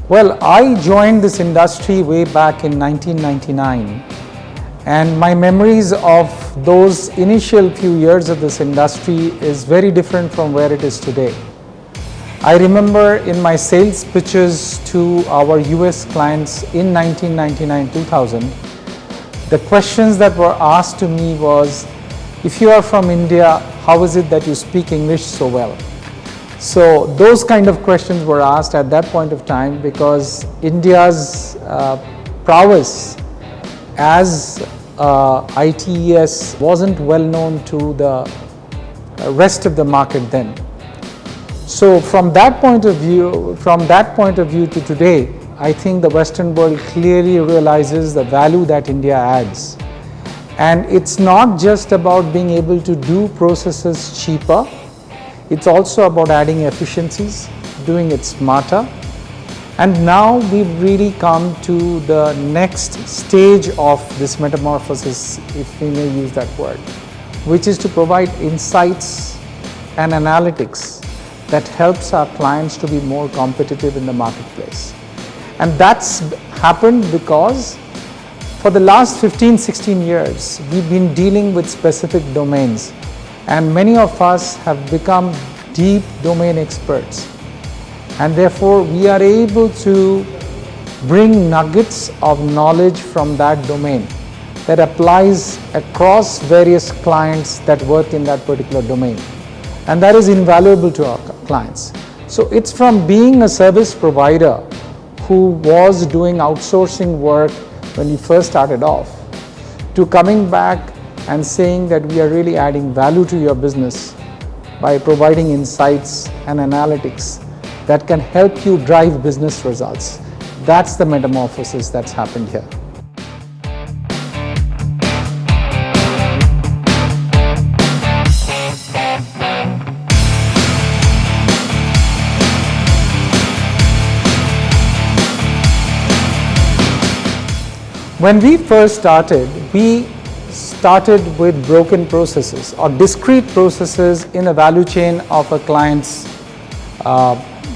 Well, I joined this industry way back in 1999, and my memories of those initial few years of this industry is very different from where it is today. I remember in my sales pitches to our US clients in 1999-2000, the questions that were asked to me was, if you are from India, how is it that you speak English so well? So those kind of questions were asked at that point of time because India's prowess as ITES wasn't well known to the rest of the market then. So from that point of view to today, I think the Western world clearly realizes the value that India adds. And it's not just about being able to do processes cheaper. It's also about adding efficiencies, doing it smarter. And now we've really come to the next stage of this metamorphosis, if we may use that word, which is to provide insights and analytics that helps our clients to be more competitive in the marketplace. And that's happened because for the last 15-16 years, we've been dealing with specific domains. And many of us have become deep domain experts. And therefore, we are able to bring nuggets of knowledge from that domain that applies across various clients that work in that particular domain. And that is invaluable to our clients. So it's from being a service provider who was doing outsourcing work when we first started off, to coming back and saying that we are really adding value to your business by providing insights and analytics that can help you drive business results. That's the metamorphosis that's happened here. When we first started, we started with broken processes or discrete processes in a value chain of a client's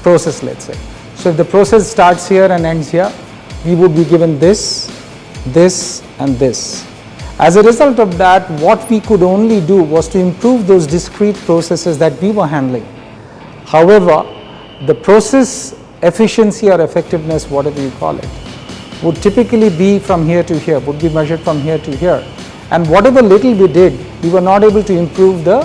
process, let's say. So if the process starts here and ends here, we would be given this, this, and this. As a result of that, what we could only do was to improve those discrete processes that we were handling. However, the process efficiency or effectiveness, whatever you call it, would typically be from here to here, would be measured from here to here. And whatever little we did, we were not able to improve the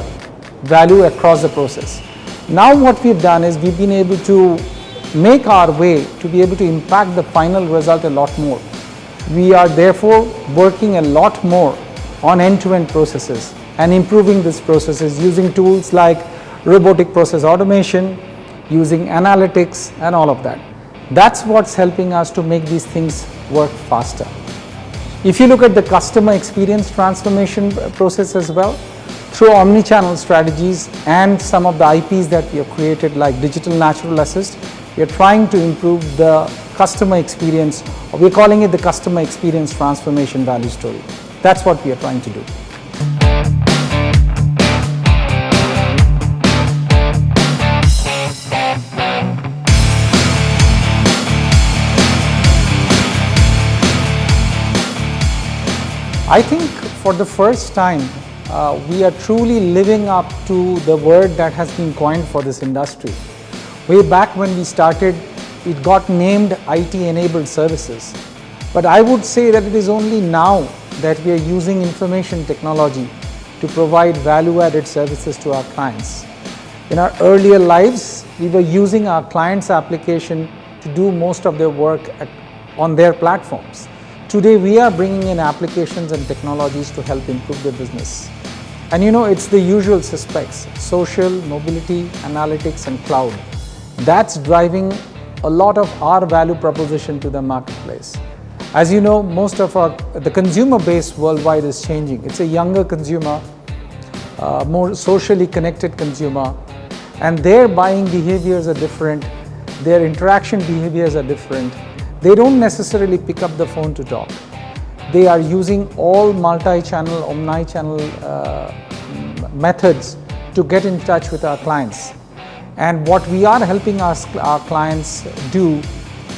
value across the process. Now what we've done is we've been able to make our way to be able to impact the final result a lot more. We are therefore working a lot more on end-to-end processes and improving these processes using tools like robotic process automation, using analytics and all of that. That's what's helping us to make these things work faster. If you look at the customer experience transformation process as well, through omni-channel strategies and some of the IPs that we have created like Digital Natural Assist, we are trying to improve the customer experience, or we're calling it the customer experience transformation value story. That's what we are trying to do. I think for the first time, we are truly living up to the word that has been coined for this industry. Way back when we started, it got named IT-enabled services. But I would say that it is only now that we are using information technology to provide value-added services to our clients. In our earlier lives, we were using our clients' application to do most of their work on their platforms. Today, we are bringing in applications and technologies to help improve their business. And you know, it's the usual suspects: social, mobility, analytics, and cloud. That's driving a lot of our value proposition to the marketplace. As you know, most of the consumer base worldwide is changing. It's a younger consumer, more socially connected consumer, and their buying behaviors are different, their interaction behaviors are different. They don't necessarily pick up the phone to talk. They are using all multi-channel, omni-channel methods to get in touch with our clients. And what we are helping our clients do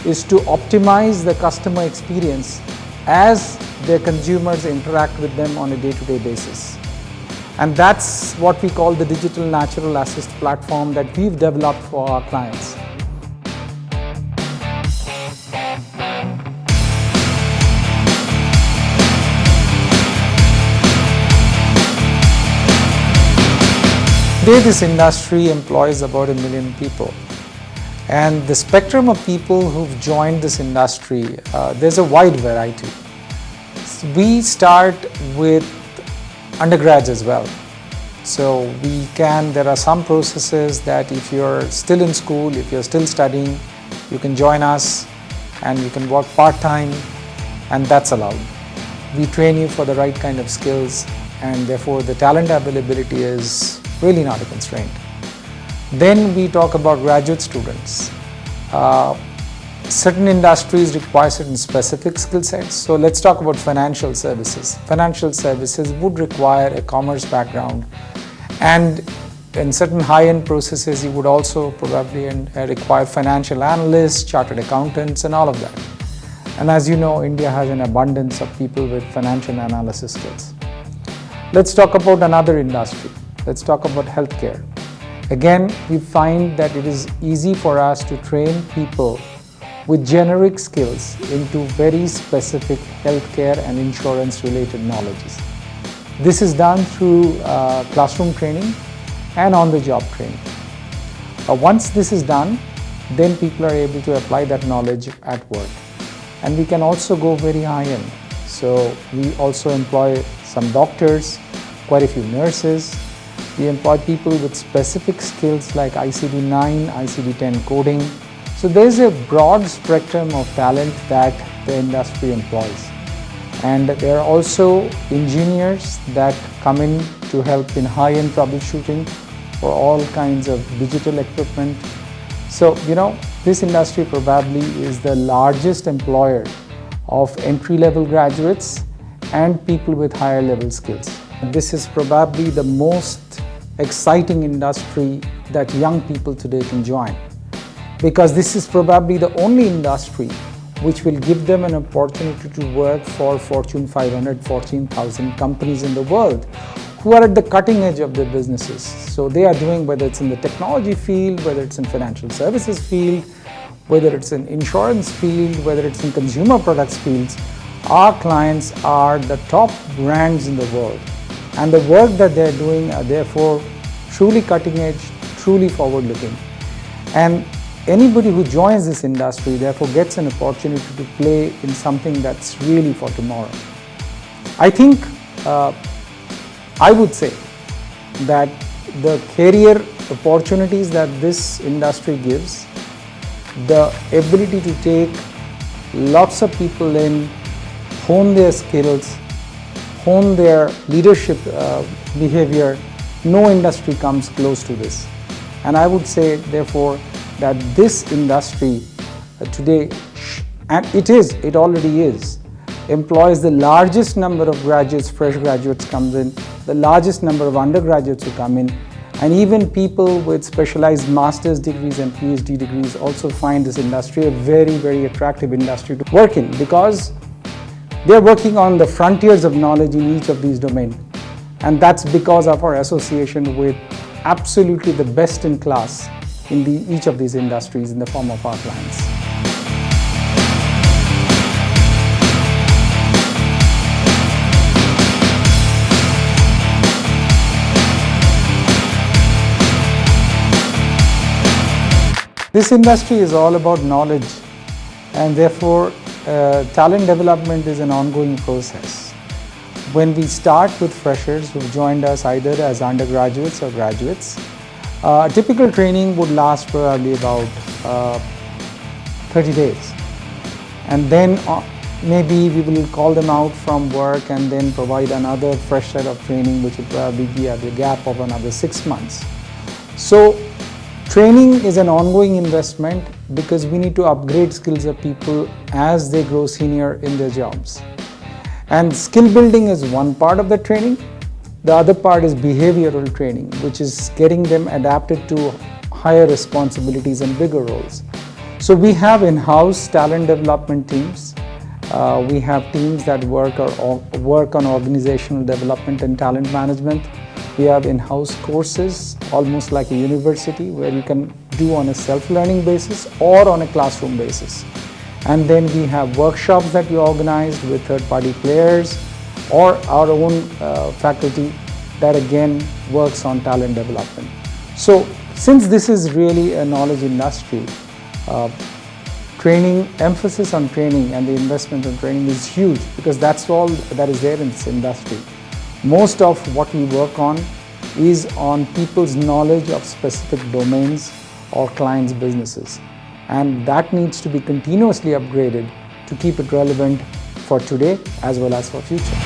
is to optimize the customer experience as their consumers interact with them on a day-to-day basis. And that's what we call the digital natural assist platform that we've developed for our clients. Today, this industry employs about 1 million people. And the spectrum of people who've joined this industry, there's a wide variety. We start with undergrads as well. So there are some processes that if you're still in school, if you're still studying, you can join us and you can work part-time, and that's allowed. We train you for the right kind of skills, and therefore the talent availability is really not a constraint. Then we talk about graduate students. Certain industries require certain specific skill sets. So let's talk about financial services. Financial services would require a commerce background, and in certain high-end processes you would also probably require financial analysts, chartered accountants, and all of that. And as you know, India has an abundance of people with financial analysis skills. Let's talk about another industry. Let's talk about healthcare. Again, we find that it is easy for us to train people with generic skills into very specific healthcare and insurance related knowledges. This is done through classroom training and on-the-job training. Once this is done, then people are able to apply that knowledge at work. And we can also go very high-end. So we also employ some doctors, quite a few nurses. We employ people with specific skills like ICD-9, ICD-10 coding. So there's a broad spectrum of talent that the industry employs. And there are also engineers that come in to help in high-end troubleshooting for all kinds of digital equipment. So, this industry probably is the largest employer of entry-level graduates and people with higher level skills. This is probably the most exciting industry that young people today can join, because this is probably the only industry which will give them an opportunity to work for Fortune 500, 14,000 companies in the world who are at the cutting edge of their businesses. So they are doing, whether it's in the technology field, whether it's in financial services field, whether it's in insurance field, whether it's in consumer products fields, our clients are the top brands in the world. And the work that they're doing are therefore truly cutting edge, truly forward looking. And anybody who joins this industry therefore gets an opportunity to play in something that's really for tomorrow. I think I would say that the career opportunities that this industry gives, the ability to take lots of people in, hone their skills, hone their leadership behavior, no industry comes close to this. And I would say therefore that this industry today, and it already is, employs the largest number of graduates, fresh graduates comes in, the largest number of undergraduates who come in, and even people with specialized master's degrees and PhD degrees also find this industry a very, very attractive industry to work in, because they're working on the frontiers of knowledge in each of these domains. And that's because of our association with absolutely the best in class in each of these industries in the form of our clients. This industry is all about knowledge, and therefore talent development is an ongoing process. When we start with freshers who've joined us either as undergraduates or graduates, typical training would last probably about 30 days. And then maybe we will call them out from work and then provide another fresh set of training, which will probably be at the gap of another 6 months. So training is an ongoing investment because we need to upgrade skills of people as they grow senior in their jobs. And skill building is one part of the training. The other part is behavioral training, which is getting them adapted to higher responsibilities and bigger roles. So we have in-house talent development teams. We have teams that work on organizational development and talent management. We have in-house courses, almost like a university, where you can do on a self-learning basis or on a classroom basis. And then we have workshops that we organize with third-party players or our own faculty that again works on talent development. So since this is really a knowledge industry, training, emphasis on training and the investment in training is huge, because that's all that is there in this industry. Most of what we work on is on people's knowledge of specific domains or clients' businesses. And that needs to be continuously upgraded to keep it relevant for today as well as for future.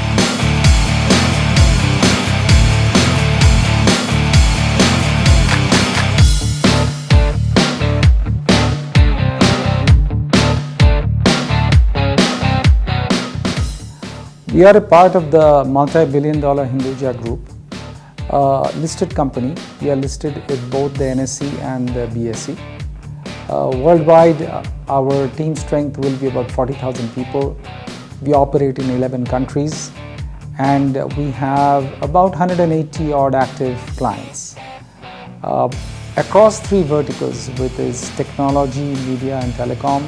We are a part of the multi-billion-dollar Hinduja Group, listed company. We are listed with both the NSE and the BSE. Worldwide, our team strength will be about 40,000 people. We operate in 11 countries, and we have about 180 odd active clients. Across three verticals, which is technology, media and telecom,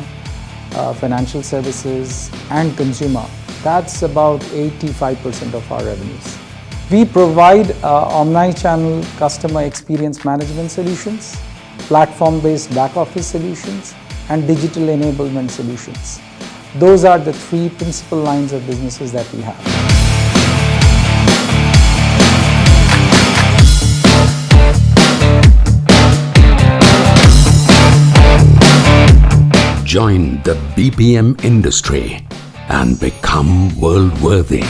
financial services and consumer. That's about 85% of our revenues. We provide omni-channel customer experience management solutions, platform-based back-office solutions, and digital enablement solutions. Those are the three principal lines of businesses that we have. Join the BPM industry and become world worthy.